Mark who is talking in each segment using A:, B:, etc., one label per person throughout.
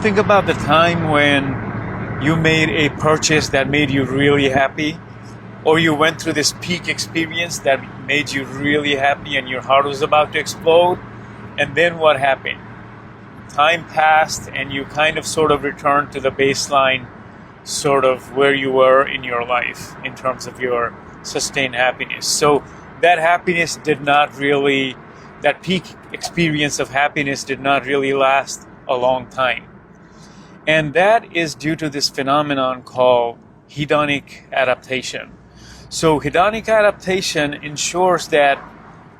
A: Think about the time when you made a purchase that made you really happy, or you went through this peak experience that made you really happy and your heart was about to explode, and then what happened? Time passed and you kind of sort of returned to the baseline, sort of where you were in your life in terms of your sustained happiness. So that happiness did not really, that peak experience of happiness did not really last a long time. And that is due to this phenomenon called hedonic adaptation. So hedonic adaptation ensures that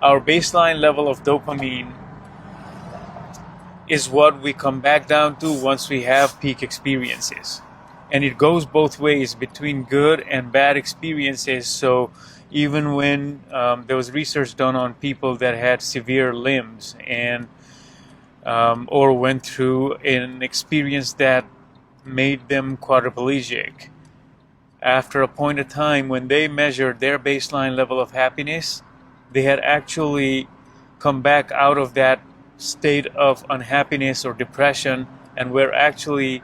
A: our baseline level of dopamine is what we come back down to once we have peak experiences. And it goes both ways between good and bad experiences. So even when there was research done on people that had severe limbs and or went through an experience that made them quadriplegic, after a point of time when they measured their baseline level of happiness, they had actually come back out of that state of unhappiness or depression and were actually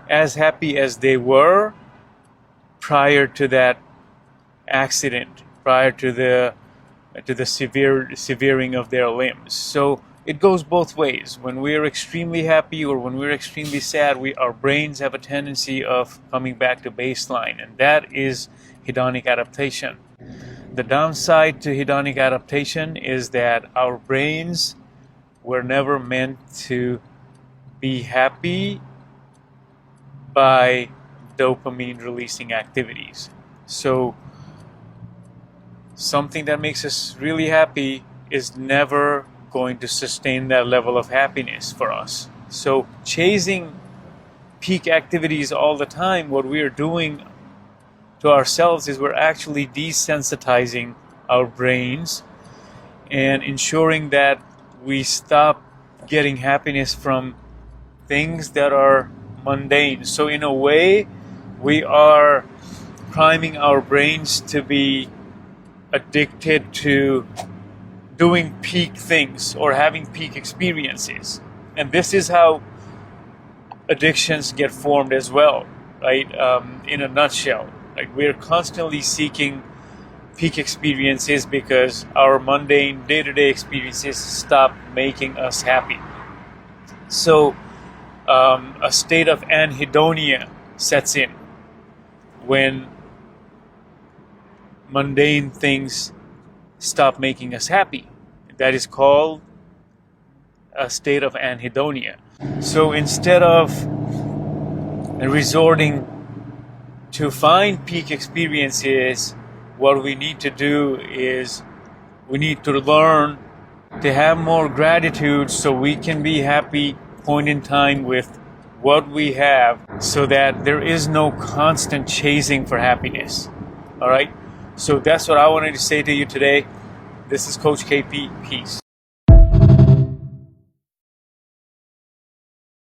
A: as happy as they were prior to that accident, prior to the severing of their limbs. So it goes both ways. When we're extremely happy or when we're extremely sad, our brains have a tendency of coming back to baseline, and that is hedonic adaptation. The downside to hedonic adaptation is that our brains were never meant to be happy by dopamine releasing activities. So something that makes us really happy is never going to sustain that level of happiness for us. So chasing peak activities all the time, what we are doing to ourselves is we're actually desensitizing our brains and ensuring that we stop getting happiness from things that are mundane. So in a way, we are priming our brains to be addicted to doing peak things or having peak experiences. And this is how addictions get formed as well, right? In a nutshell, like we're constantly seeking peak experiences because our mundane day-to-day experiences stop making us happy. So a state of anhedonia sets in when mundane things stop making us happy. That is called a state of anhedonia. So instead of resorting to find peak experiences, what we need to do is we need to learn to have more gratitude so we can be happy point in time with what we have, so that there is no constant chasing for happiness. All right? So that's what I wanted to say to you today. This is Coach KP. Peace.